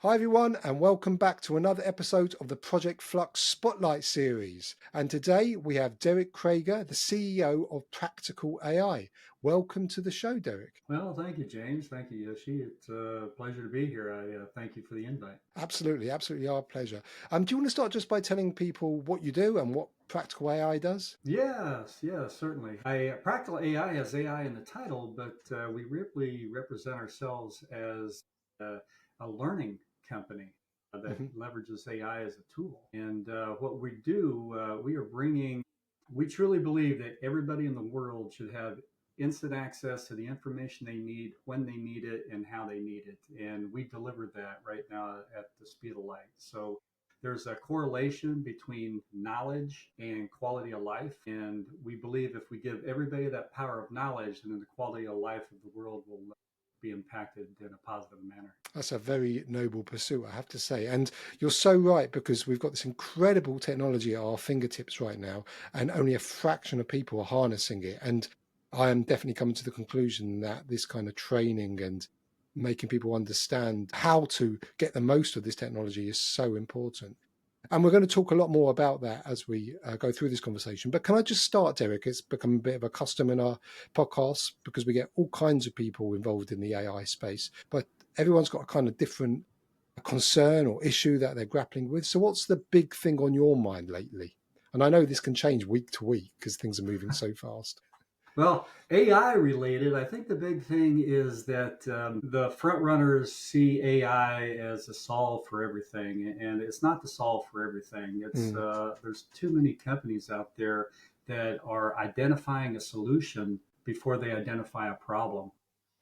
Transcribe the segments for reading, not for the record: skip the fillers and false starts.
Hi everyone, and welcome back to another episode of the Project Flux Spotlight Series. And today we have Derek Crager, the CEO of Practical AI. Welcome to the show, Derek. Well, thank you, James. Thank you, Yoshi. It's a pleasure to be here. I thank you for the invite. Absolutely our pleasure. Do you want to start just by telling people what you do and what Practical AI does? Yes, certainly. Practical AI has AI in the title, but we really represent ourselves as a, a learning company that Mhm. leverages AI as a tool. And what we do, we truly believe that everybody in the world should have instant access to the information they need, when they need it, and how they need it. And we deliver that right now at the speed of light. So there's a correlation between knowledge and quality of life. And we believe if we give everybody that power of knowledge, then the quality of life of the world will be impacted in a positive manner. That's a very noble pursuit, I have to say. And you're so right, because we've got this incredible technology at our fingertips right now, and only a fraction of people are harnessing it. And I am definitely coming to the conclusion that this kind of training and making people understand how to get the most of this technology is so important. And we're going to talk a lot more about that as we go through this conversation. But can I just start, Derek? It's become a bit of a custom in our podcast because we get all kinds of people involved in the AI space, but everyone's got a kind of different concern or issue that they're grappling with. So, what's the big thing on your mind lately? And I know this can change week to week because things are moving so fast. Well, AI related, I think the big thing is that the front runners see AI as a solve for everything, and it's not the solve for everything. It's Mm, there's too many companies out there that are identifying a solution before they identify a problem.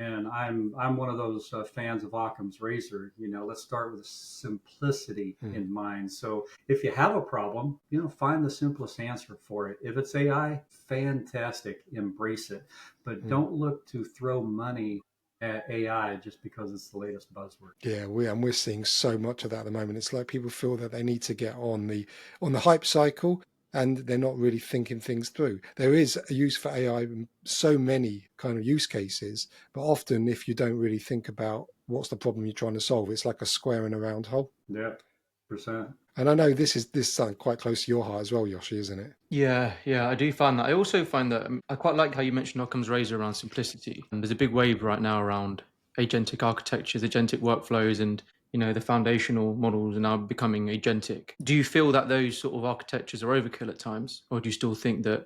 And I'm one of those fans of Occam's razor. You know, let's start with simplicity mm, in mind. So if you have a problem, find the simplest answer for it. If it's AI, fantastic, embrace it. But mm. don't look to throw money at AI just because it's the latest buzzword. Yeah, we're seeing so much of that at the moment. It's like people feel that they need to get on the hype cycle, and they're not really thinking things through. There is a use for AI in so many kind of use cases, but often if you don't really think about what's the problem you're trying to solve, it's like a square in a round hole. Yeah, percent. And I know this is something quite close to your heart as well, Yoshi, isn't it? Yeah, I do find that. I also find that I quite like how you mentioned Occam's razor around simplicity. And there's a big wave right now around agentic architectures, agentic workflows, and the foundational models are now becoming agentic. Do you feel that those sort of architectures are overkill at times, or do you still think that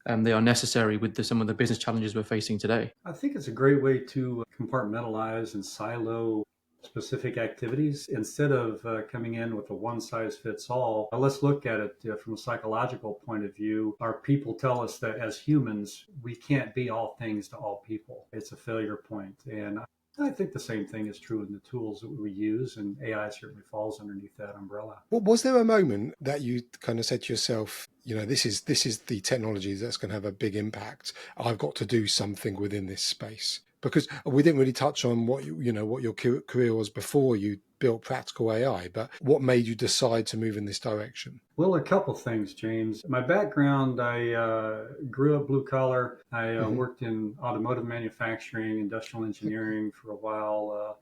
they are necessary with some of the business challenges we're facing today? I think it's a great way to compartmentalize and silo specific activities instead of coming in with a one size fits all. Let's look at it from a psychological point of view. Our people tell us that as humans, we can't be all things to all people. It's a failure point. And I think the same thing is true in the tools that we use, and AI certainly falls underneath that umbrella. What was there a moment that you kind of said to yourself, this is the technology that's going to have a big impact. I've got to do something within this space. Because we didn't really touch on what your career was before you built Practical AI, but what made you decide to move in this direction? Well, a couple things, James. My background, I grew up blue collar. I Hmm. worked in automotive manufacturing, industrial engineering for a while,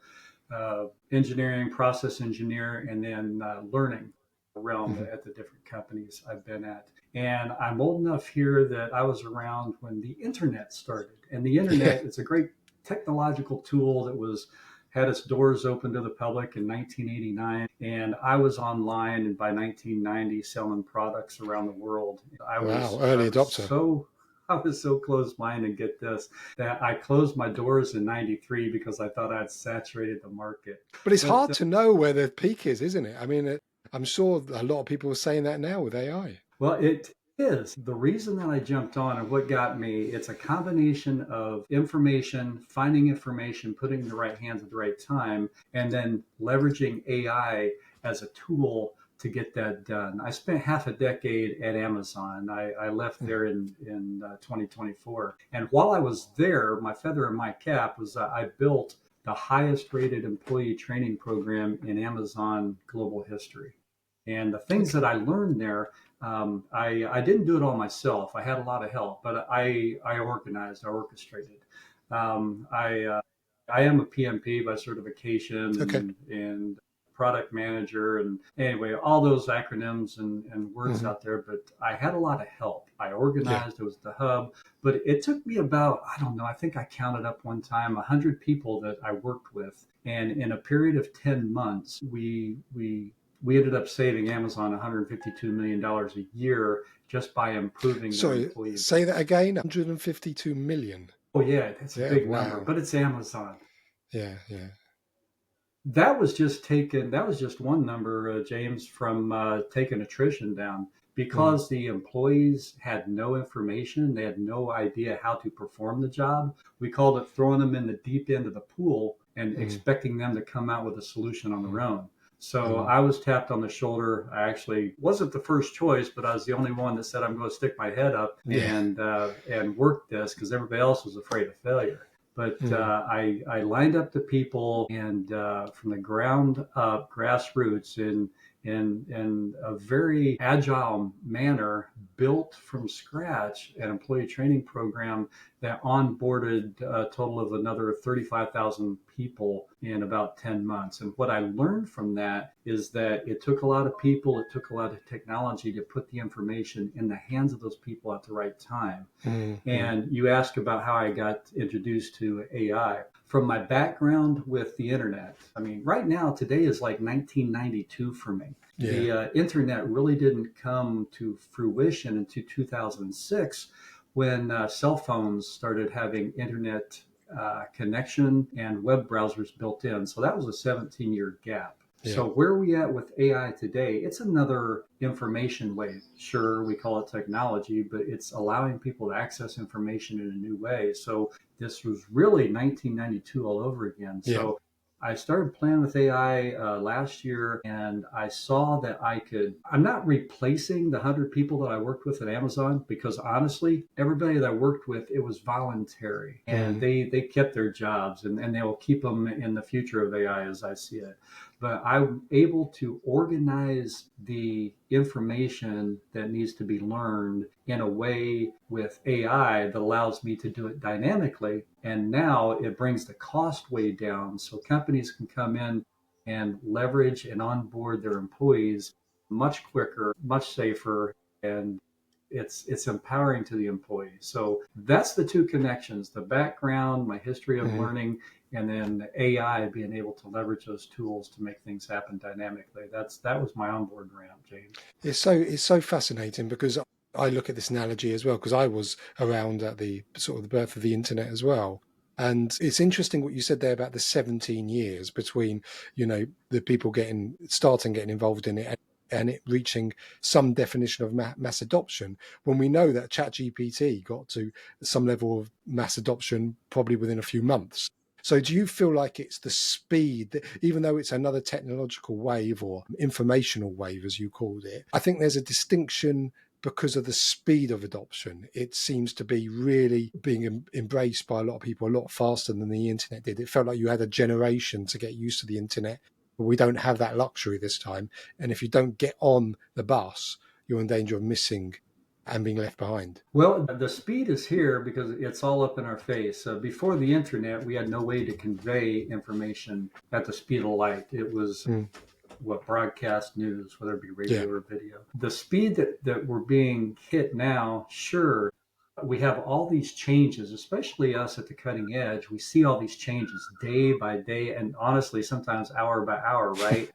engineering, process engineer, and then learning realm Hmm. at the different companies I've been at. And I'm old enough here that I was around when the internet started. And the Yeah. internet, it's a great technological tool that was had its doors open to the public in 1989, and I was online and by 1990 selling products around the world. I Wow. was I Early was adopter. so I was so closed-minded, get this, that I closed my doors in 93 because I thought I'd saturated the market. But it's But hard to know where the peak is, isn't it? I mean, I'm sure a lot of people are saying that now with AI. Well, it is. The reason that I jumped on and what got me, it's a combination of information, finding information, putting it in the right hands at the right time, and then leveraging AI as a tool to get that done. I spent half a decade at Amazon. I left Mm. there in 2024. And while I was there, my feather in my cap was I built the highest rated employee training program in Amazon global history. And the things that Okay. I learned there, I didn't do it all myself. I had a lot of help, but I organized, I orchestrated. Um, I uh, I am a PMP by certification Okay. and product manager, and anyway, all those acronyms and words out there. But I had a lot of help. I organized, it was the hub, but it took me about, I don't know, I think I counted up one time 100 people that I worked with. And in a period of 10 months, we ended up saving Amazon $152 million a year just by improving their employee. Say that again, 152 million. Oh yeah, that's a big number, but it's Amazon. Yeah. That was just one number, James, from taking attrition down, because the employees had no information. They had no idea how to perform the job. We called it throwing them in the deep end of the pool and expecting them to come out with a solution on their own. So I was tapped on the shoulder. I actually wasn't the first choice, but I was the only one that said, I'm going to stick my head up and work this, because everybody else was afraid of failure. But I lined up the people, and from the ground up, grassroots, in a very agile manner, built from scratch an employee training program that onboarded a total of another 35,000 people in about 10 months. And what I learned from that is that it took a lot of people, it took a lot of technology to put the information in the hands of those people at the right time. And you ask about how I got introduced to AI. From my background with the internet, I mean, right now, today is like 1992 for me. The internet really didn't come to fruition until 2006, when cell phones started having internet connection and web browsers built in. So that was a 17-year gap. So where are we at with AI today? It's another information wave. Sure, we call it technology, but it's allowing people to access information in a new way. So this was really 1992 all over again. So I started playing with AI last year, and I saw that I'm not replacing the 100 people that I worked with at Amazon, because honestly, everybody that I worked with, it was voluntary, and they kept their jobs, and they will keep them in the future of AI as I see it. But I'm able to organize the information that needs to be learned in a way with AI that allows me to do it dynamically. And now it brings the cost way down, so companies can come in and leverage and onboard their employees much quicker, much safer, and it's empowering to the employees. So that's the two connections: the background, my history of learning, and then the AI, being able to leverage those tools to make things happen dynamically. That was my onboard ramp, James. It's so fascinating, because I look at this analogy as well, because I was around at the sort of the birth of the internet as well. And it's interesting what you said there about the 17 years between, the people getting involved in it and it reaching some definition of mass adoption, when we know that ChatGPT got to some level of mass adoption probably within a few months. So do you feel like it's the speed, that, even though it's another technological wave or informational wave, as you called it, I think there's a distinction because of the speed of adoption? It seems to be really being embraced by a lot of people a lot faster than the internet did. It felt like you had a generation to get used to the internet, but we don't have that luxury this time. And if you don't get on the bus, you're in danger of missing and being left behind. Well, the speed is here because it's all up in our face. Before the internet, we had no way to convey information at the speed of light. It was broadcast news, whether it be radio or video. The speed that we're being hit now, sure, we have all these changes, especially us at the cutting edge. We see all these changes day by day, and honestly, sometimes hour by hour, right?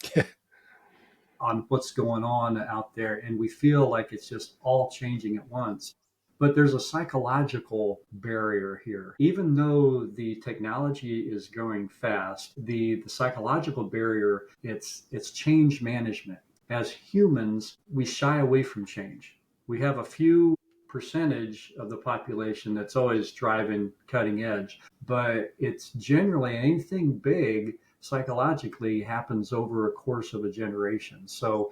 On what's going on out there, and we feel like it's just all changing at once. But there's a psychological barrier here. Even though the technology is going fast, the psychological barrier, it's change management. As humans, we shy away from change. We have a few percentage of the population that's always driving cutting edge, but it's generally anything big psychologically happens over a course of a generation. So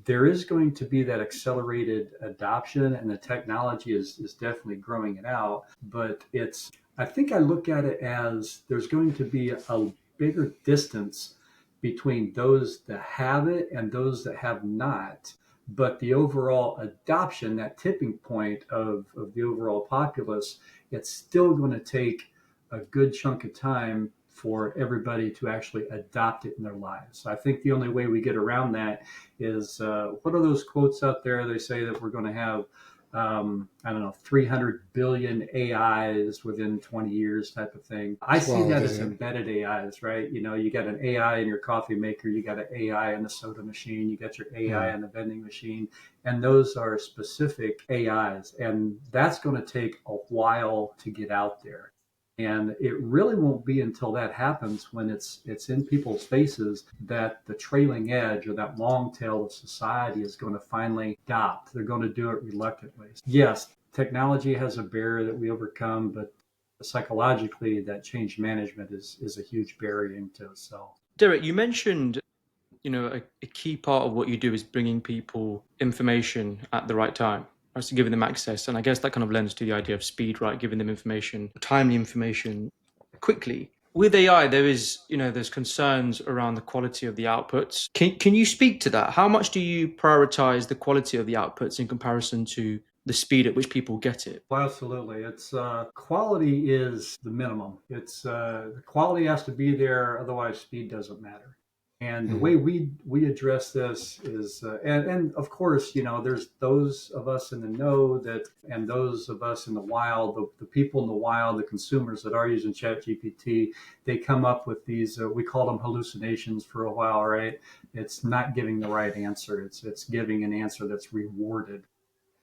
there is going to be that accelerated adoption, and the technology is definitely growing it out. But I think I look at it as there's going to be a bigger distance between those that have it and those that have not. But the overall adoption, that tipping point of the overall populace, it's still going to take a good chunk of time for everybody to actually adopt it in their lives. I think the only way we get around that is, what are those quotes out there? They say that we're going to have, I don't know, 300 billion AIs within 20 years type of thing. I see that as embedded AIs, right? You know, you got an AI in your coffee maker, you got an AI in the soda machine, you got your AI in the vending machine, and those are specific AIs. And that's going to take a while to get out there. And it really won't be until that happens, when it's in people's faces, that the trailing edge or that long tail of society is going to finally adopt. They're going to do it reluctantly. Yes, technology has a barrier that we overcome, but psychologically, that change management is a huge barrier into itself. Derek, you mentioned, a key part of what you do is bringing people information at the right time. So giving them access. And I guess that kind of lends to the idea of speed, right? Giving them information, timely information quickly. With AI, there's concerns around the quality of the outputs. Can you speak to that? How much do you prioritize the quality of the outputs in comparison to the speed at which people get it? Well, absolutely. It's quality is the minimum. It's the quality has to be there, otherwise speed doesn't matter. And the way we address this is, and of course, there's those of us in the know and those of us in the wild, the people in the wild, the consumers that are using ChatGPT, they come up with these, we call them hallucinations for a while, right? It's not giving the right answer. It's giving an answer that's rewarded.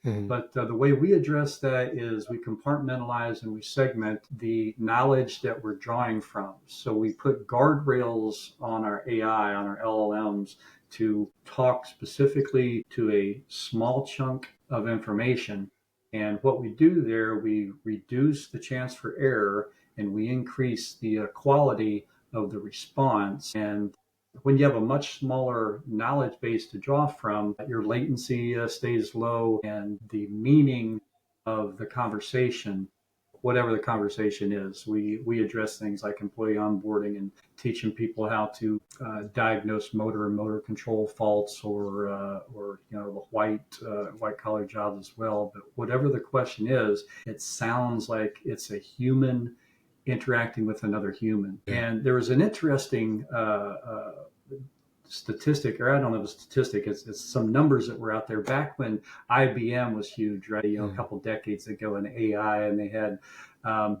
But the way we address that is we compartmentalize and we segment the knowledge that we're drawing from. So we put guardrails on our AI, on our LLMs, to talk specifically to a small chunk of information. And what we do there, we reduce the chance for error and we increase the quality of the response. And when you have a much smaller knowledge base to draw from, your latency stays low, and the meaning of the conversation, whatever the conversation is, we address things like employee onboarding and teaching people how to diagnose motor and motor control faults, or the white collar jobs as well. But whatever the question is, it sounds like it's a human interacting with another human. And there was an interesting statistic, or I don't know the statistic, it's some numbers that were out there back when IBM was huge, right? A couple decades ago in AI, and they had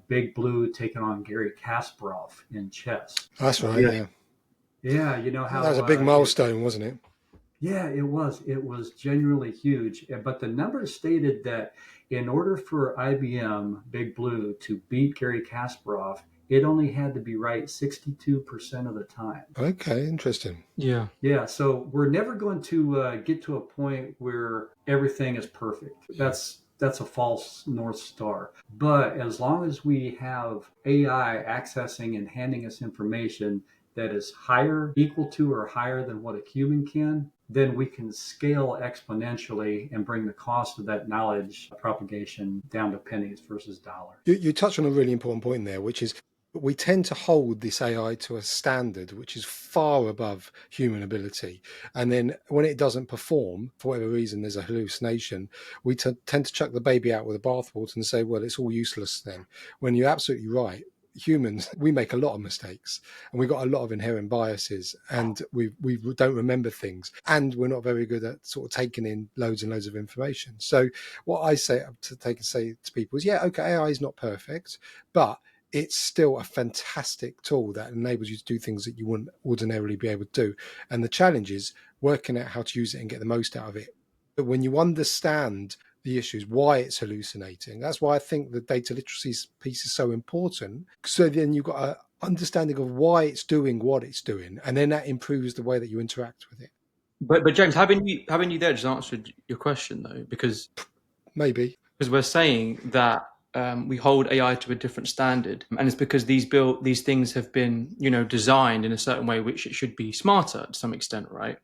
Big Blue taking on Gary Kasparov in chess. That's right. Yeah, you know how that was a big milestone, wasn't it? Yeah, it was. It was genuinely huge. But the numbers stated that in order for IBM Big Blue to beat Gary Kasparov, it only had to be right 62% of the time. Okay, interesting. Yeah. Yeah, so we're never going to get to a point where everything is perfect. That's a false North Star. But as long as we have AI accessing and handing us information that is higher, equal to, or higher than what a human can, then we can scale exponentially and bring the cost of that knowledge propagation down to pennies versus dollars. You touched on a really important point there, which is we tend to hold this AI to a standard which is far above human ability. And then when it doesn't perform, for whatever reason, there's a hallucination, we tend to chuck the baby out with the bathwater and say, well, it's all useless then. When you're absolutely right. Humans, we make a lot of mistakes, and we've got a lot of inherent biases, and we don't remember things, and we're not very good at sort of taking in loads and loads of information. So what I say to people is, yeah, okay, AI is not perfect, but it's still a fantastic tool that enables you to do things that you wouldn't ordinarily be able to do. And the challenge is working out how to use it and get the most out of it. But when you understand the issues, why it's hallucinating, that's why I think the data literacy piece is so important. So then you've got an understanding of why it's doing what it's doing, and then that improves the way that you interact with it. But James, haven't you there just answered your question though? Because we're saying that we hold AI to a different standard, and it's because these things have been designed in a certain way which it should be smarter to some extent, right?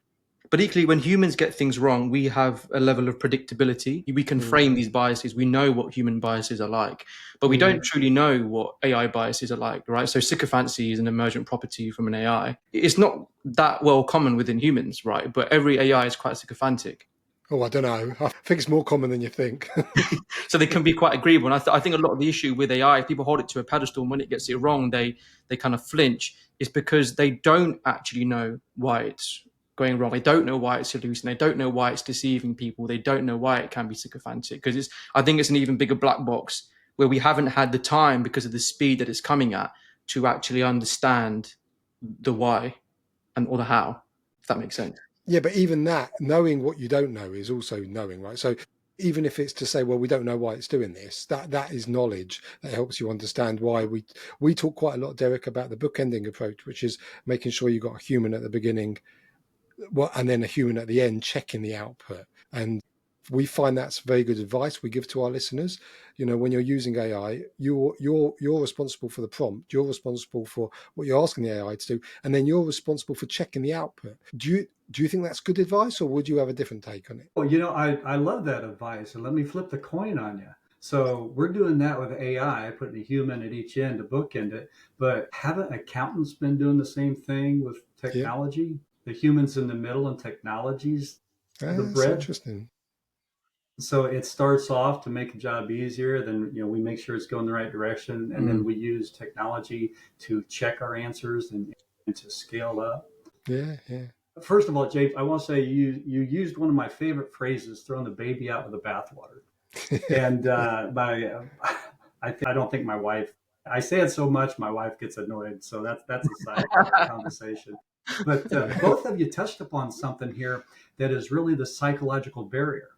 But equally, when humans get things wrong, we have a level of predictability. We can frame these biases. We know what human biases are like, but we don't truly know what AI biases are like, right? So sycophancy is an emergent property from an AI. It's not that well common within humans, right? But every AI is quite sycophantic. Oh, I don't know. I think it's more common than you think. So they can be quite agreeable. And I think a lot of the issue with AI, if people hold it to a pedestal and when it gets it wrong, they kind of flinch, is because they don't actually know why it's going wrong. They don't know why it's hallucinating. They don't know why it's deceiving people. They don't know why it can be sycophantic. Because I think it's an even bigger black box where we haven't had the time, because of the speed that it's coming at, to actually understand the why or the how, if that makes sense. Yeah, but even that, knowing what you don't know is also knowing, right? So even if it's to say, well, we don't know why it's doing this, that is knowledge that helps you understand why. We talk quite a lot, Derek, about the bookending approach, which is making sure you've got a human at the beginning, well, and then a human at the end checking the output. And we find that's very good advice we give to our listeners. When you're using AI, you're responsible for the prompt, you're responsible for what you're asking the AI to do, and then you're responsible for checking the output. Do you think that's good advice, or would you have a different take on it? Well, I love that advice, and let me flip the coin on you. So we're doing that with AI, putting a human at each end to bookend it. But haven't accountants been doing the same thing with Yeah, technology? The humans in the middle and technologies, the that's bread. interesting. So it starts off to make the job easier. Then we make sure it's going the right direction, and then we use technology to check our answers and to scale up. Yeah, yeah. First of all, Jake, I want to say you used one of my favorite phrases, throwing the baby out with the bathwater. And I don't think my wife. I say it so much, my wife gets annoyed. So that's a side conversation. But both of you touched upon something here that is really the psychological barrier.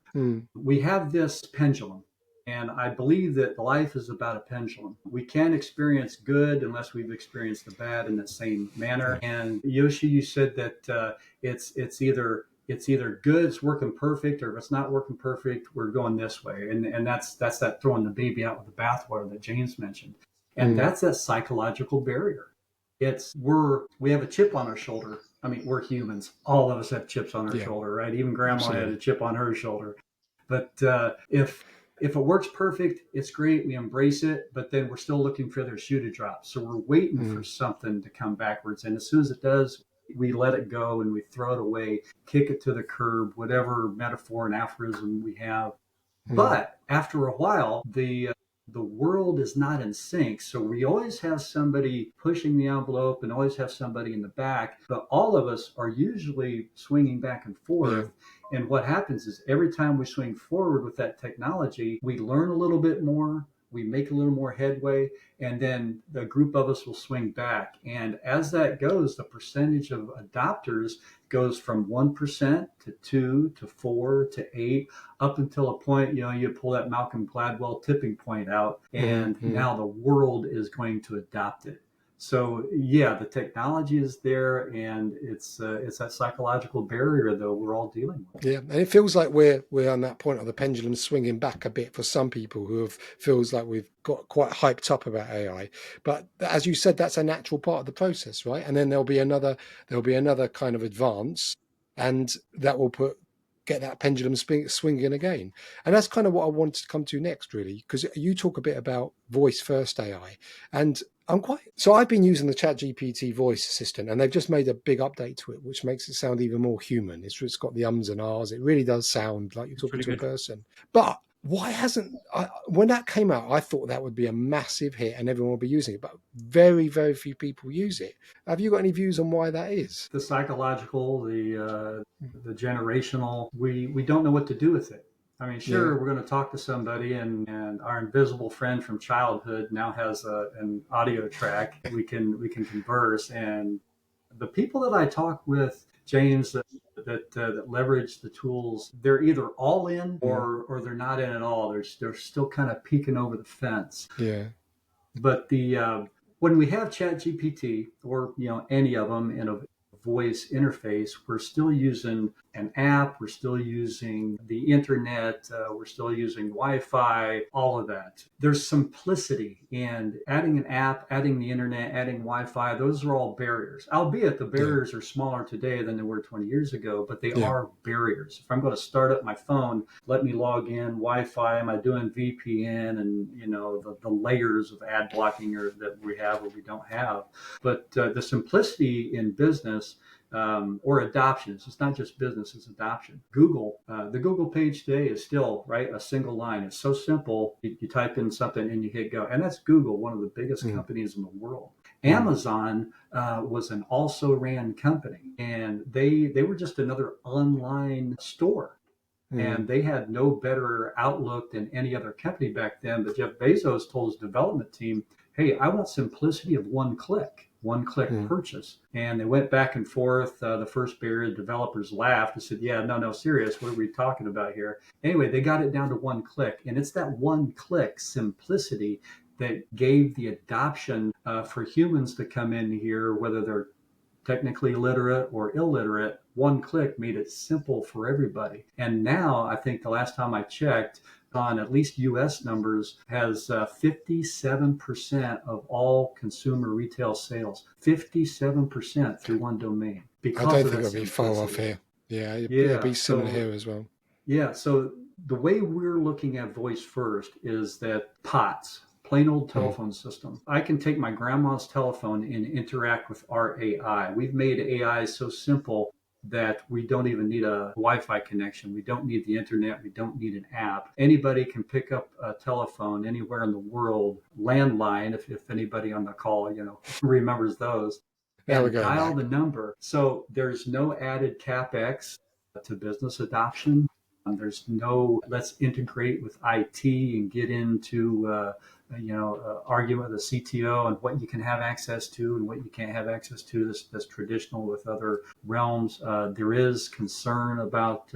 We have this pendulum, and I believe that life is about a pendulum. We can't experience good unless we've experienced the bad in the same manner. And Yoshi, you said that it's either good, it's working perfect, or if it's not working perfect, we're going this way. And that's that throwing the baby out with the bathwater that James mentioned. And that's that psychological barrier. We have a chip on our shoulder. I mean, we're humans. All of us have chips on our shoulder, right? Even grandma Absolutely. had a chip on her shoulder. But if it works perfect, it's great. We embrace it, but then we're still looking for their shoe to drop. So we're waiting for something to come backwards. And as soon as it does, we let it go and we throw it away, kick it to the curb, whatever metaphor and aphorism we have. But after a while, the world is not in sync. So we always have somebody pushing the envelope and always have somebody in the back, but all of us are usually swinging back and forth. And what happens is every time we swing forward with that technology, we learn a little bit more, we make a little more headway, and then the group of us will swing back. And as that goes, the percentage of adopters goes from 1% to 2 to 4 to 8, up until a point, you pull that Malcolm Gladwell tipping point out, and now the world is going to adopt it. So yeah, the technology is there, and it's that psychological barrier though we're all dealing with. Yeah, and it feels like we're on that point of the pendulum swinging back a bit for some people who have feels like we've got quite hyped up about AI. But as you said, that's a natural part of the process, right? And then there'll be another kind of advance, and that will get that pendulum swinging again. And that's kind of what I wanted to come to next, really, because you talk a bit about voice first AI, and I've been using the ChatGPT voice assistant, and they've just made a big update to it, which makes it sound even more human. It's got the ums and ahs. It really does sound like you're talking to a person. But when that came out, I thought that would be a massive hit and everyone would be using it, but very, very few people use it. Have you got any views on why that is? The psychological, the generational, we don't know what to do with it. I mean, sure, we're going to talk to somebody, and our invisible friend from childhood now has an audio track. We can converse, and the people that I talk with, James, that leverage the tools, they're either all in or they're not in at all. They're still kind of peeking over the fence. Yeah. But when we have ChatGPT or any of them in a voice interface, we're still using an app, we're still using the internet, we're still using Wi-Fi, all of that. There's simplicity, and adding an app, adding the internet, adding Wi-Fi, those are all barriers. Albeit the barriers are smaller today than they were 20 years ago, but they are barriers. If I'm going to start up my phone, let me log in, Wi-Fi, am I doing VPN, and the layers of ad blocking that we have or we don't have. But the simplicity in business or adoptions. It's not just business, it's adoption. Google, the Google page today is still, right, a single line. It's so simple. You type in something and you hit go. And that's Google, one of the biggest companies in the world. Amazon was an also-ran company, and they were just another online store. And they had no better outlook than any other company back then. But Jeff Bezos told his development team, hey, I want simplicity of one click purchase. And they went back and forth. The first period, developers laughed and said, yeah, no, serious. What are we talking about here? Anyway, they got it down to one click. And it's that one click simplicity that gave the adoption for humans to come in here, whether they're technically literate or illiterate. One click made it simple for everybody. And now, I think the last time I checked, on at least US numbers, has 57% of all consumer retail sales, 57% through one domain. I don't think it'll be far off here. Yeah, it'll be similar here as well. Yeah, so the way we're looking at voice first is that POTS, plain old telephone system. I can take my grandma's telephone and interact with our AI. We've made AI so simple that we don't even need a Wi-Fi connection. We don't need the internet. We don't need an app. Anybody can pick up a telephone anywhere in the world, landline, if anybody on the call, remembers those, and dial the number. So there's no added CapEx to business adoption. There's no, let's integrate with IT and get into, argument with the CTO and what you can have access to and what you can't have access to. That's traditional with other realms. There is concern about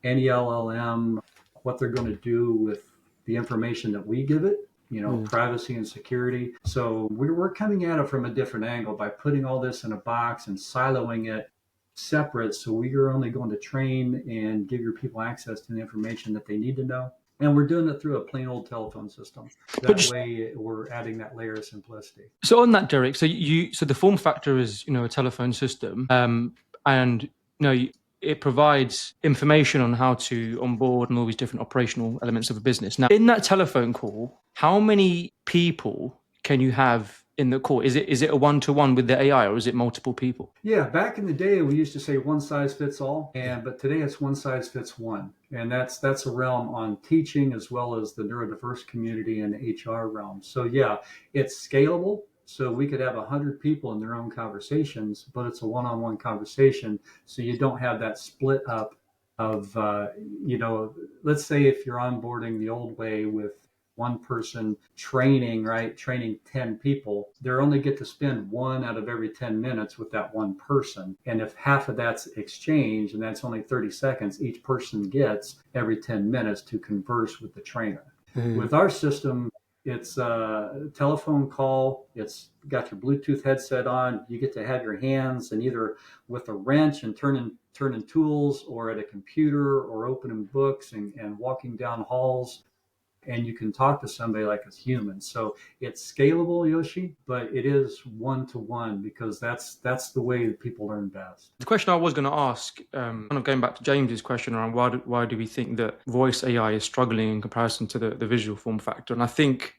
any LLM, what they're going to do with the information that we give it, privacy and security. So we're coming at it from a different angle by putting all this in a box and siloing it separate. So we are only going to train and give your people access to the information that they need to know. And we're doing it through a plain old telephone system. That way we're adding that layer of simplicity. So on that, Derek, so the form factor is, a telephone system, and it provides information on how to onboard and all these different operational elements of a business. Now, in that telephone call, how many people can you have in the call? Is it a one-to-one with the AI, or is it multiple people? Yeah, back in the day, we used to say one size fits all, but today it's one size fits one. And that's a realm on teaching as well as the neurodiverse community and the HR realm. So yeah, it's scalable. So we could have 100 people in their own conversations, but it's a one-on-one conversation. So you don't have that split up of, let's say if you're onboarding the old way with one person training 10 people, they only get to spend 1 out of every 10 minutes with that one person. And if half of that's exchange, and that's only 30 seconds, each person gets every 10 minutes to converse with the trainer. With our system, it's a telephone call. It's got your Bluetooth headset on. You get to have your hands and either with a wrench and turning tools, or at a computer, or opening books and walking down halls. And you can talk to somebody like a human. So it's scalable, Yoshi, but it is one-to-one because that's the way that people learn best. The question I was going to ask, kind of going back to James's question around why do we think that voice AI is struggling in comparison to the visual form factor? And I think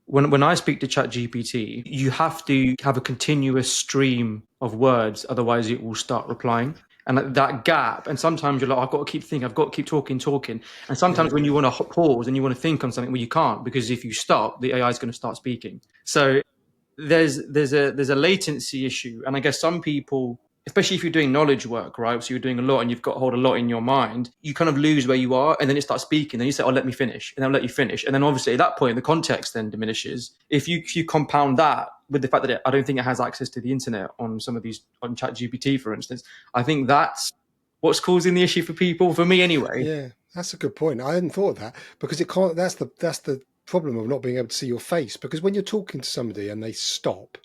when I speak to ChatGPT, you have to have a continuous stream of words, otherwise it will start replying. And that gap, and sometimes you're like, I've got to keep thinking, I've got to keep talking. And sometimes when you want to pause and you want to think on something, well, you can't, because if you stop, the AI is going to start speaking. So there's a latency issue. And I guess some people, especially if you're doing knowledge work, right? So you're doing a lot and you've got to hold a lot in your mind, you kind of lose where you are, and then it starts speaking. Then you say, oh, let me finish. And I'll let you finish. And then obviously at that point, the context then diminishes. If you compound that with the fact that I don't think it has access to the internet on some of these, on ChatGPT, for instance, I think that's what's causing the issue for people, for me anyway. Yeah, that's a good point. I hadn't thought of that, because it can't, that's the problem of not being able to see your face, because when you're talking to somebody and they stop,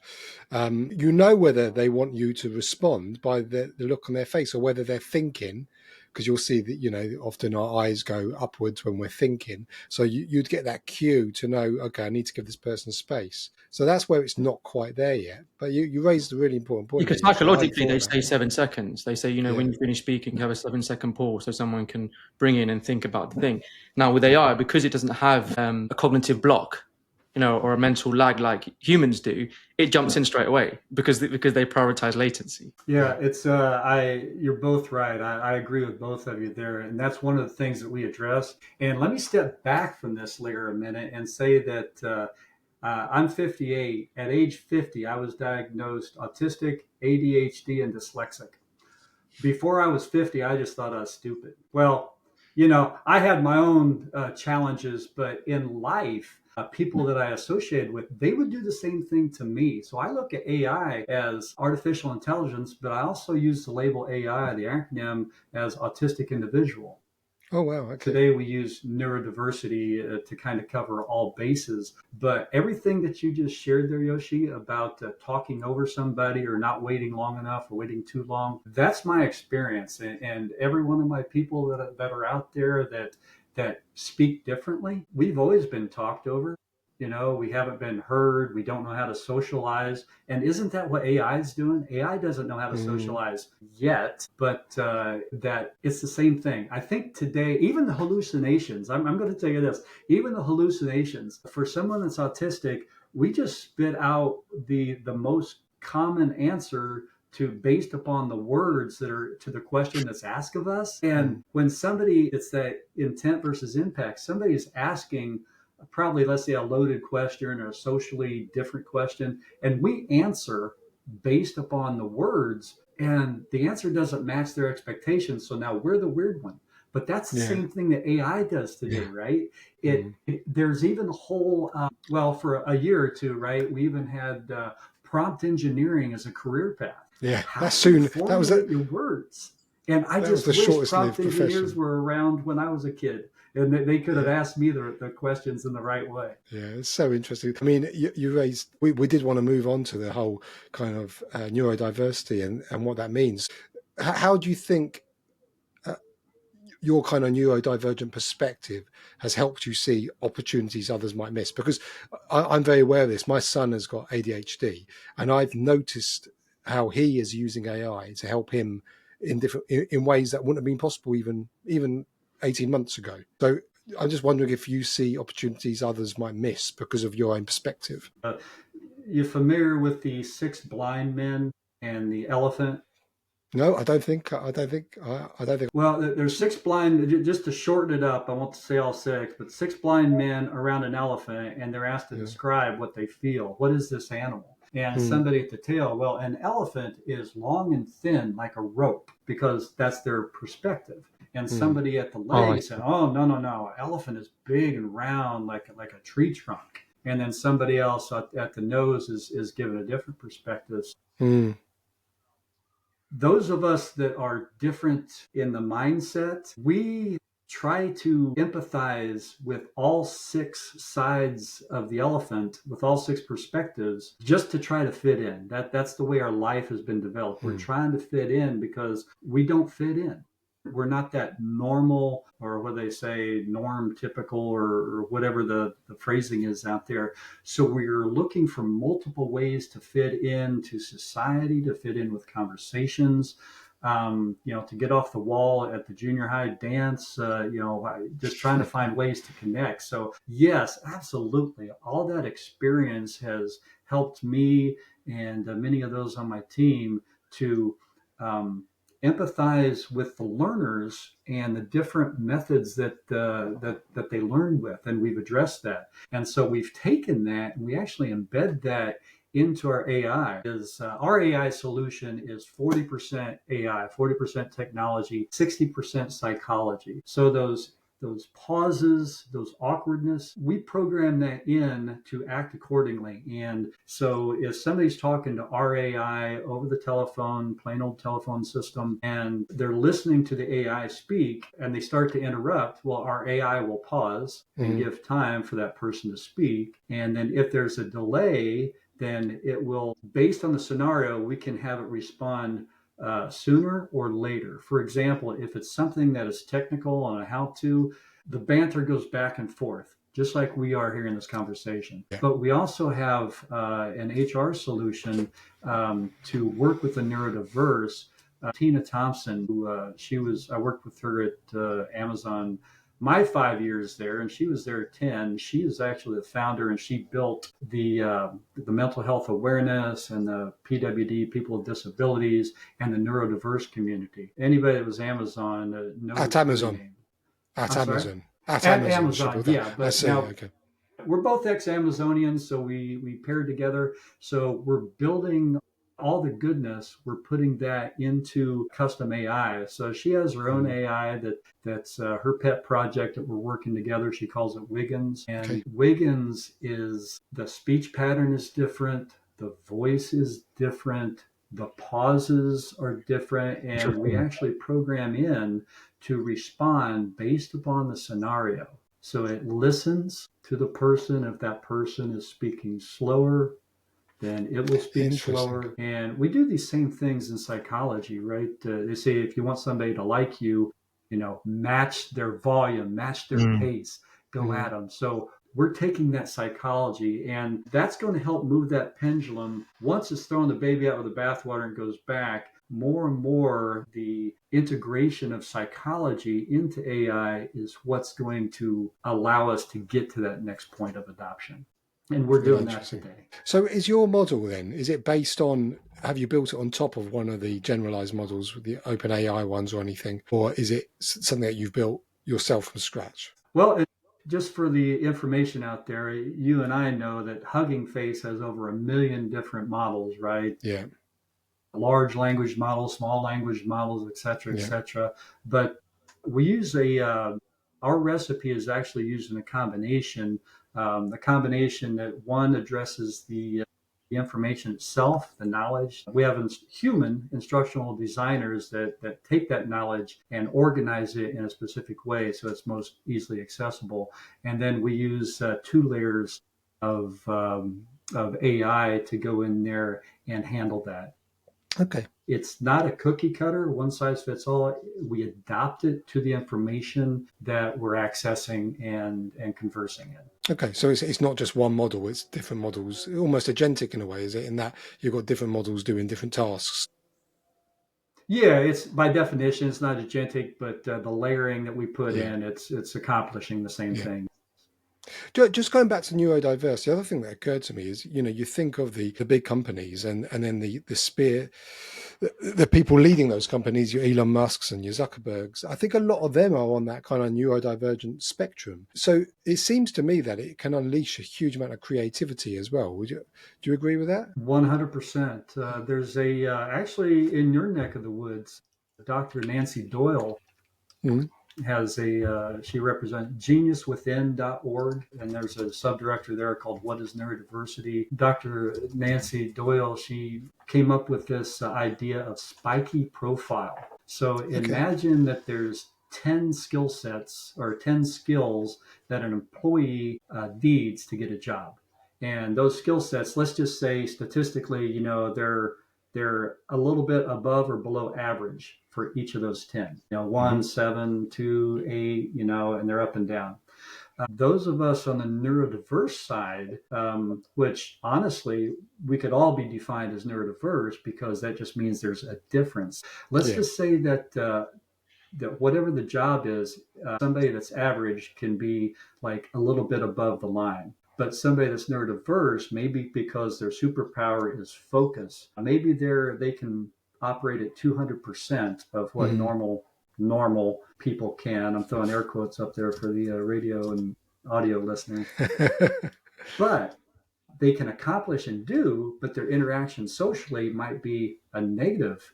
whether they want you to respond by the look on their face, or whether they're thinking, because you'll see that, often our eyes go upwards when we're thinking. So you'd get that cue to know, okay, I need to give this person space. So that's where it's not quite there yet. But you raised a really important point. Because psychologically, they say 7 seconds. They say, when you finish speaking, have a 7-second pause so someone can bring in and think about the thing. Now with AI, because it doesn't have a cognitive block, or a mental lag like humans do, it jumps in straight away because they prioritize latency. Yeah, it's you're both right. I agree with both of you there, and that's one of the things that we address. And let me step back from this later a minute and say that I'm 58. At age 50, I was diagnosed autistic, ADHD, and dyslexic. Before I was 50, I just thought I was stupid. Well, I had my own challenges, but in life, people that I associated with, they would do the same thing to me. So I look at AI as artificial intelligence, but I also use the label AI, the acronym, as autistic individual. Oh, wow. Okay. Today we use neurodiversity to kind of cover all bases. But everything that you just shared there, Yoshi, about talking over somebody or not waiting long enough or waiting too long, that's my experience. And every one of my people that are out there that speak differently, we've always been talked over. We haven't been heard. We don't know how to socialize. And isn't that what AI is doing? AI doesn't know how to socialize yet, but that it's the same thing. I think today, even the hallucinations, I'm going to tell you this, even the hallucinations, for someone that's autistic, we just spit out the most common answer based upon the words that are to the question that's asked of us. And when it's that intent versus impact, somebody is asking probably, let's say, a loaded question or a socially different question, and we answer based upon the words, and the answer doesn't match their expectations. So now we're the weird one. But that's the same thing that AI does today, right? There's even a whole, for a year or two, right? We even had prompt engineering as a career path. Yeah, How that was your words. And I just wish prompt engineers were around when I was a kid, and they could have asked me the questions in the right way. Yeah, it's so interesting. I mean, you raised, we did want to move on to the whole kind of neurodiversity and what that means. How do you think your kind of neurodivergent perspective has helped you see opportunities others might miss? Because I'm very aware of this. My son has got ADHD, and I've noticed how he is using AI to help him in ways that wouldn't have been possible even 18 months ago. So I'm just wondering if you see opportunities others might miss because of your own perspective. You familiar with the 6 blind men and the elephant? No, I don't think. Well, there's 6 blind. Just to shorten it up, I won't say all 6, but 6 blind men around an elephant, and they're asked to describe what they feel. What is this animal? And somebody at the tail, well, an elephant is long and thin like a rope, because that's their perspective. And somebody at the leg said, oh, no, elephant is big and round like a tree trunk. And then somebody else at the nose is given a different perspective. Those of us that are different in the mindset, we try to empathize with all 6 sides of the elephant, with all 6 perspectives, just to try to fit in. That's the way our life has been developed. We're trying to fit in because we don't fit in. We're not that normal, or what they say, norm typical, or whatever the phrasing is out there. So we're looking for multiple ways to fit into society, to fit in with conversations, to get off the wall at the junior high dance, just trying to find ways to connect. So yes, absolutely. All that experience has helped me and many of those on my team to empathize with the learners and the different methods that they learn with, and we've addressed that. And so we've taken that and we actually embed that into our AI. Our AI solution is 40% AI, 40% technology, 60% psychology. So those pauses, those awkwardness, we program that in to act accordingly. And so if somebody's talking to our AI over the telephone, plain old telephone system, and they're listening to the AI speak and they start to interrupt, well, our AI will pause and give time for that person to speak. And then if there's a delay, then it will, based on the scenario, we can have it respond sooner or later. For example, if it's something that is technical on a how-to, the banter goes back and forth, just like we are here in this conversation. Yeah. But we also have an HR solution to work with the neurodiverse. Tina Thompson, who I worked with her at Amazon my 5 years there, and she was there 10. She is actually the founder, and she built the mental health awareness and the PWD, people with disabilities, and the neurodiverse community. Anybody that was Amazon knows At her Amazon. name. At I'm sorry? Amazon. At At Amazon. She Amazon, built that. yeah. I But see. now Okay. we're both ex-Amazonians, so we paired together. So we're building all the goodness. We're putting that into custom AI. So she has her own AI that's her pet project that we're working together. She calls it Wiggins, and Okay. Wiggins is the speech pattern is different, the voice is different, the pauses are different, and we actually program in to respond based upon the scenario. So it listens to the person. If that person is speaking slower, then it will speak slower. And we do these same things in psychology, right? They say if you want somebody to like you, match their volume, match their pace, go at them. So we're taking that psychology, and that's going to help move that pendulum. Once it's throwing the baby out with the bathwater and goes back, more and more the integration of psychology into AI is what's going to allow us to get to that next point of adoption. And we're doing that today. So is your model then, is it based on, have you built it on top of one of the generalized models, the OpenAI ones or anything? Or is it something that you've built yourself from scratch? Well, just for the information out there, you and I know that Hugging Face has over 1 million different models, right? Yeah. Large language models, small language models, et cetera, et cetera. But we use our recipe is actually using a combination. The combination that one addresses the information itself, the knowledge. We have human instructional designers that take that knowledge and organize it in a specific way so it's most easily accessible. And then we use 2 layers of AI to go in there and handle that. Okay. It's not a cookie cutter, one size fits all. We adapt it to the information that we're accessing and conversing in. Okay, so it's not just one model, it's different models, almost agentic in a way, is it? In that you've got different models doing different tasks. Yeah, it's by definition, it's not agentic, but the layering that we put in, it's accomplishing the same thing. Just going back to neurodiverse, the other thing that occurred to me is, you think of the big companies and then the spear, the people leading those companies, your Elon Musks and your Zuckerbergs. I think a lot of them are on that kind of neurodivergent spectrum. So it seems to me that it can unleash a huge amount of creativity as well. Do you agree with that? 100%. There's actually in your neck of the woods, Dr. Nancy Doyle. Has she represents geniuswithin.org, and there's a subdirector there called What is Neurodiversity. Dr. Nancy Doyle, she came up with this idea of spiky profile. So imagine that there's 10 skill sets or 10 skills that an employee needs to get a job. And those skill sets, let's just say statistically, they're a little bit above or below average for each of those 10. 1, 7, 2, 8, and they're up and down. Those of us on the neurodiverse side, which honestly, we could all be defined as neurodiverse because that just means there's a difference. Let's just say that that whatever the job is, somebody that's average can be like a little bit above the line. But somebody that's neurodiverse, maybe because their superpower is focus, maybe they can operate at 200% of what normal people can. I'm throwing air quotes up there for the radio and audio listeners. But they can accomplish and do, but their interaction socially might be a negative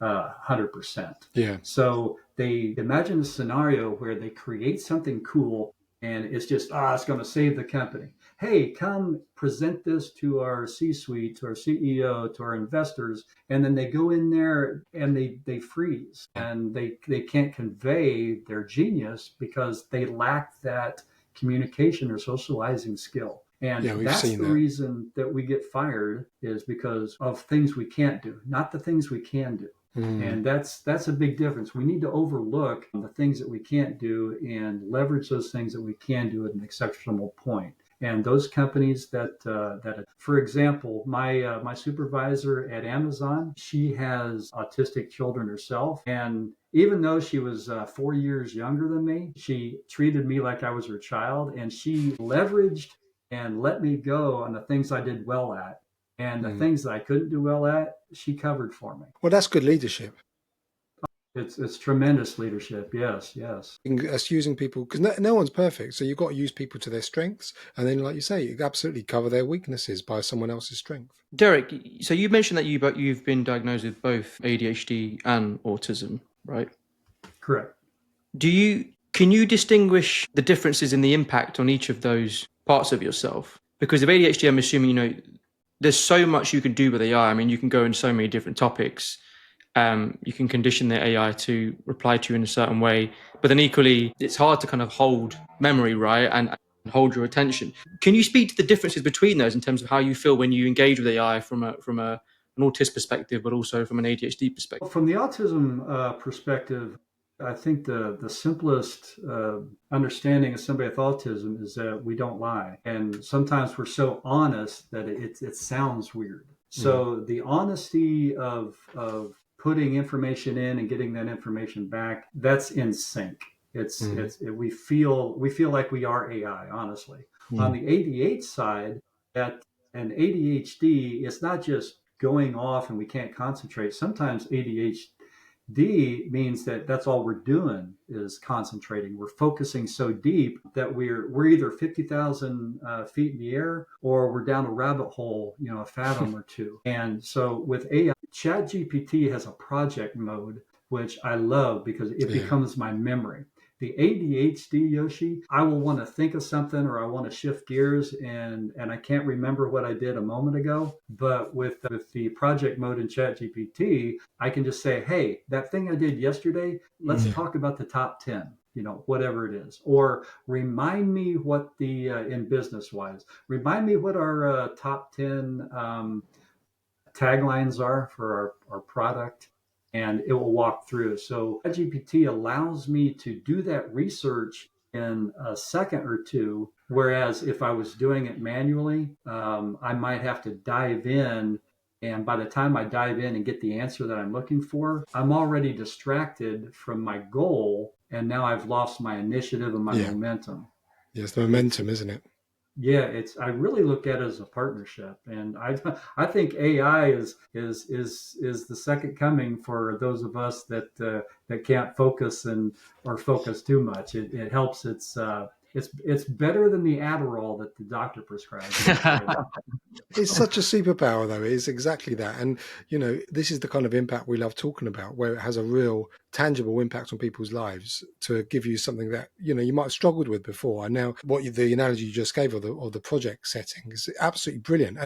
100%. Yeah. So they imagine a scenario where they create something cool and it's just, it's going to save the company. Hey, come present this to our C-suite, to our CEO, to our investors. And then they go in there and they freeze and they can't convey their genius because they lack that communication or socializing skill. And that's the reason that we get fired is because of things we can't do, not the things we can do. And that's a big difference. We need to overlook the things that we can't do and leverage those things that we can do at an exceptional point. And those companies for example, my supervisor at Amazon, she has autistic children herself, and even though she was 4 years younger than me, she treated me like I was her child, and she leveraged and let me go on the things I did well at, and the things that I couldn't do well at, she covered for me. Well, that's good leadership. It's tremendous leadership. Yes, yes. It's using people, because no one's perfect. So you've got to use people to their strengths. And then, like you say, you absolutely cover their weaknesses by someone else's strength. Derek, so you mentioned that you've been diagnosed with both ADHD and autism, right? Correct. Can you distinguish the differences in the impact on each of those parts of yourself? Because of ADHD, I'm assuming, there's so much you can do with AI. I mean, you can go in so many different topics. You can condition the AI to reply to you in a certain way, but then equally, it's hard to kind of hold memory, right, and hold your attention. Can you speak to the differences between those in terms of how you feel when you engage with AI from an autist perspective, but also from an ADHD perspective? From the autism perspective, I think the simplest understanding of somebody with autism is that we don't lie, and sometimes we're so honest that it sounds weird. So the honesty of putting information in and getting that information back, that's in sync. We feel like we are AI, honestly. On the ADHD side, that an ADHD, it's not just going off and we can't concentrate. Sometimes ADHD means that that's all we're doing is concentrating. We're focusing so deep that we're either 50,000 feet in the air, or we're down a rabbit hole, a fathom or two. And so with AI, ChatGPT has a project mode, which I love because it becomes my memory. The ADHD, Yoshi, I will want to think of something, or I want to shift gears, and I can't remember what I did a moment ago. But with the project mode in ChatGPT, I can just say, hey, that thing I did yesterday, let's talk about the top 10, whatever it is. Or remind me what in business wise, remind me what our top 10 taglines are for our product, and it will walk through. So GPT allows me to do that research in a second or two, whereas if I was doing it manually, I might have to dive in. And by the time I dive in and get the answer that I'm looking for, I'm already distracted from my goal. And now I've lost my initiative and my momentum. Yes, the momentum, isn't it? Yeah, I really look at it as a partnership, and I think AI is the second coming for those of us that can't focus or focus too much. It helps. It's better than the Adderall that the doctor prescribes. It's such a superpower, though. It is exactly that. And, this is the kind of impact we love talking about, where it has a real tangible impact on people's lives to give you something that, you might have struggled with before. And now the analogy you just gave of the project setting is absolutely brilliant.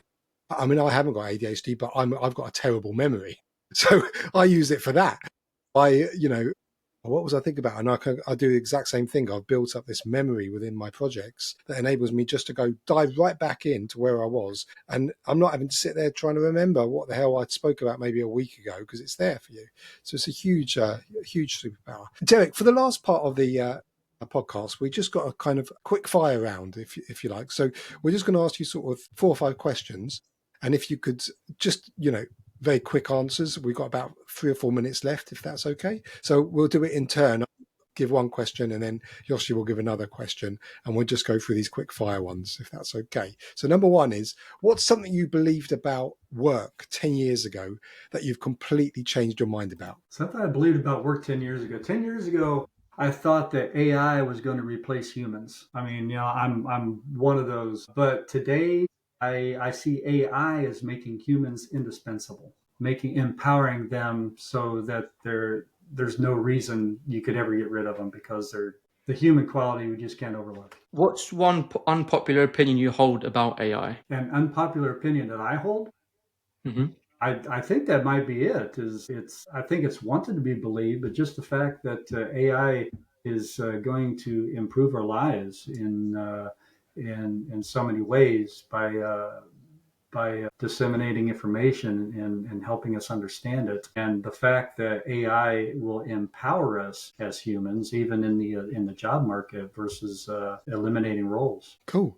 I mean, I haven't got ADHD, but I've got a terrible memory. So I use it for that. What was I thinking about? And I do the exact same thing. I've built up this memory within my projects that enables me just to dive right back into where I was. And I'm not having to sit there trying to remember what the hell I spoke about maybe a week ago, because it's there for you. So it's a huge superpower. Derek, for the last part of the podcast, we just got a kind of quick fire round, if you like. So we're just going to ask you sort of 4 or 5 questions. And if you could just, very quick answers. We've got about 3 or 4 minutes left, if that's okay. So we'll do it in turn. I'll give one question, and then Yoshi will give another question, and we'll just go through these quick fire ones, if that's okay. So number 1 is, what's something you believed about work 10 years ago that you've completely changed your mind about? Something I believed about work 10 years ago. 10 years ago, I thought that AI was going to replace humans. I mean, I'm one of those. But today, I see AI as making humans indispensable, empowering them so that there's no reason you could ever get rid of them, because the human quality we just can't overlook. What's one unpopular opinion you hold about AI? An unpopular opinion that I hold? Mm-hmm. I think that might be it. I think it's wanted to be believed, but just the fact that AI is going to improve our lives in so many ways by disseminating information and helping us understand it, and the fact that AI will empower us as humans, even in the job market, versus eliminating roles. Cool.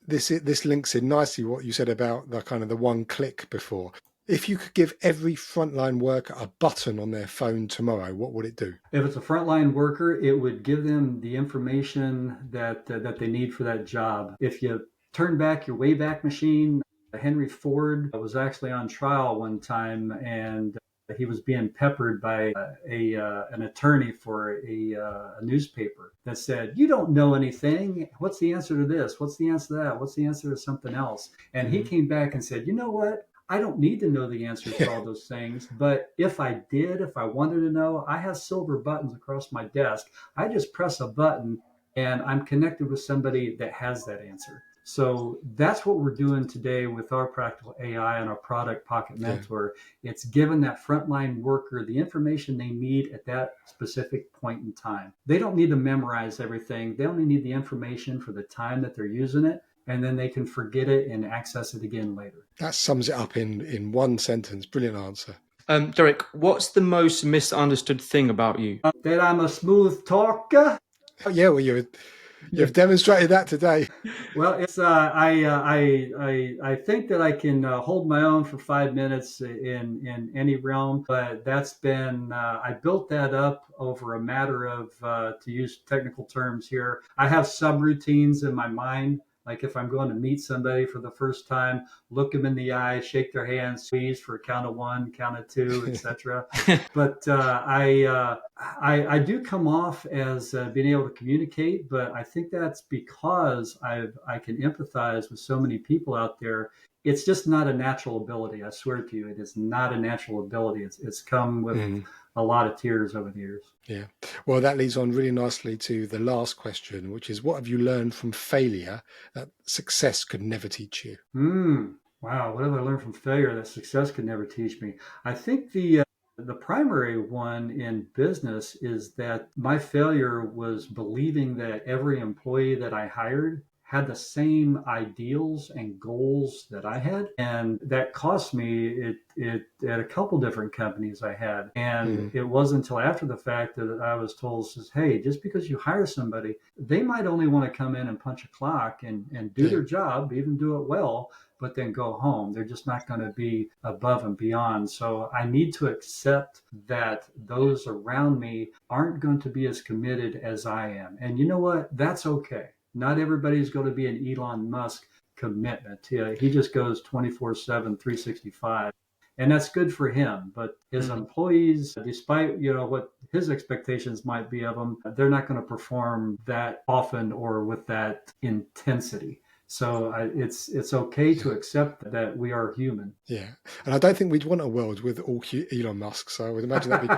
this links in nicely what you said about the kind of the one click before. If you could give every frontline worker a button on their phone tomorrow, what would it do? If it's a frontline worker, it would give them the information that they need for that job. If you turn back your Wayback Machine, Henry Ford was actually on trial one time, and he was being peppered by an attorney for a newspaper that said, "You don't know anything. What's the answer to this? What's the answer to that? What's the answer to something else?" And he came back and said, "You know what? I don't need to know the answers to all those things, but if I wanted to know, I have silver buttons across my desk. I just press a button and I'm connected with somebody that has that answer." So that's what we're doing today with our practical AI and our product Pocket Mentor. Yeah. It's given that frontline worker the information they need at that specific point in time. They don't need to memorize everything. They only need the information for the time that they're using it, and then they can forget it and access it again later. That sums it up in one sentence. Brilliant answer. Derek, what's the most misunderstood thing about you? That I'm a smooth talker. Oh, yeah, well, you've demonstrated that today. Well, it's I think that I can hold my own for 5 minutes in any realm, but that's been I built that up over a matter of to use technical terms here. I have subroutines in my mind. Like if I'm going to meet somebody for the first time, look them in the eye, shake their hand, squeeze for a count of 1, count of 2, etc. But I do come off as being able to communicate, but I think that's because I can empathize with so many people out there. It's just not a natural ability. I swear to you, it is not a natural ability. It's come with a lot of tears over the years. Yeah. Well, that leads on really nicely to the last question, which is, what have you learned from failure that success could never teach you? Wow. What have I learned from failure that success could never teach me? I think the primary one in business is that my failure was believing that every employee that I hired had the same ideals and goals that I had. And that cost me it at a couple different companies I had. And it wasn't until after the fact that I was told, says, hey, just because you hire somebody, they might only want to come in and punch a clock and do their job, even do it well, but then go home. They're just not going to be above and beyond. So I need to accept that those around me aren't going to be as committed as I am. And you know what? That's okay. Not everybody's going to be an Elon Musk commitment. He just goes 24/7, 365. And that's good for him. But his employees, despite what his expectations might be of them, they're not going to perform that often or with that intensity. So it's okay to accept that we are human. Yeah, and I don't think we'd want a world with all Elon Musk. So I would imagine that'd be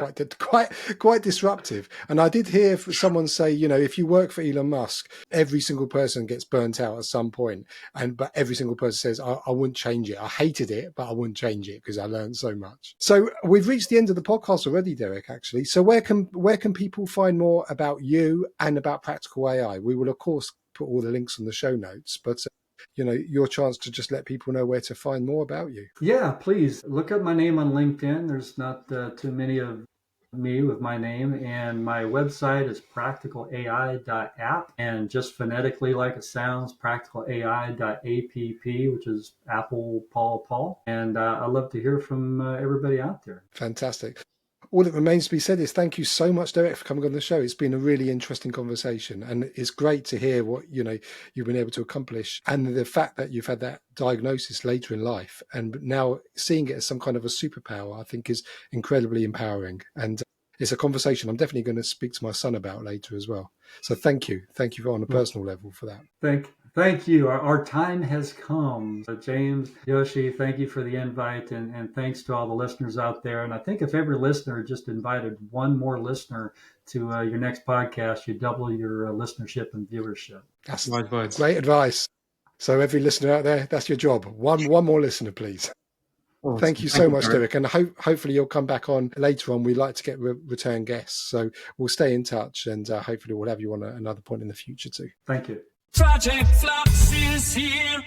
quite disruptive. And I did hear someone say, if you work for Elon Musk, every single person gets burnt out at some point, but every single person says, I wouldn't change it. I hated it, but I wouldn't change it because I learned so much. So we've reached the end of the podcast already, Derek. Actually, so where can people find more about you and about Practical AI? We will of course put all the links on the show notes, but your chance to just let people know where to find more about you. Yeah, please look up my name on LinkedIn. There's not too many of me with my name, and my website is practicalai.app, and just phonetically like it sounds, practicalai.app, which is Apple Paul. And I'd love to hear from everybody out there. Fantastic. All that remains to be said is thank you so much, Derek, for coming on the show. It's been a really interesting conversation, and it's great to hear what you've been able to accomplish, and the fact that you've had that diagnosis later in life and now seeing it as some kind of a superpower, I think is incredibly empowering. And it's a conversation I'm definitely going to speak to my son about later as well. So thank you on a personal level for that. Thank you. Our time has come. James, Yoshi, thank you for the invite, and thanks to all the listeners out there. And I think if every listener just invited one more listener to your next podcast, you double your listenership and viewership. That's great advice. So every listener out there, that's your job. One more listener, please. Awesome. Thank you so much, Derek. And hopefully you'll come back on later on. We like to get return guests. So we'll stay in touch, and hopefully we'll have you on another point in the future too. Thank you. Project Flux is here.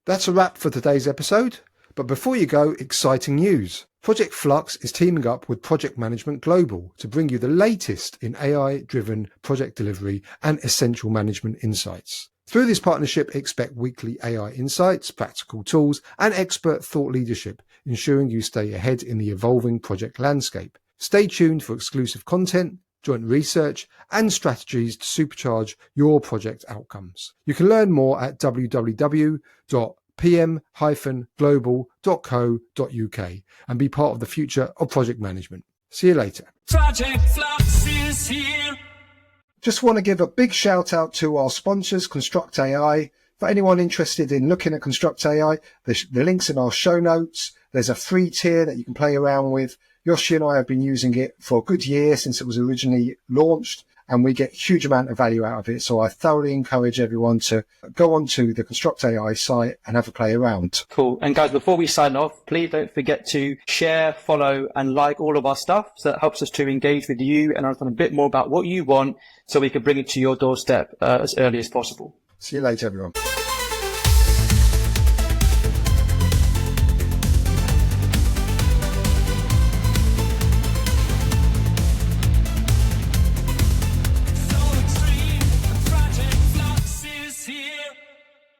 That's a wrap for today's episode. But before you go, exciting news. Project Flux is teaming up with Project Management Global to bring you the latest in AI-driven project delivery and essential management insights. Through this partnership, expect weekly AI insights, practical tools, and expert thought leadership, ensuring you stay ahead in the evolving project landscape. Stay tuned for exclusive content, joint research, and strategies to supercharge your project outcomes. You can learn more at www.pm-global.co.uk and be part of the future of project management. See you later. Project Flux is here. Just want to give a big shout out to our sponsors, Construct AI. For anyone interested in looking at Construct AI, the link's in our show notes. There's a free tier that you can play around with. Yoshi and I have been using it for a good year since it was originally launched, and we get a huge amount of value out of it. So I thoroughly encourage everyone to go onto the Construct AI site and have a play around. Cool. And guys, before we sign off, please don't forget to share, follow, and like all of our stuff. So that helps us to engage with you and understand a bit more about what you want so we can bring it to your doorstep as early as possible. See you later, everyone.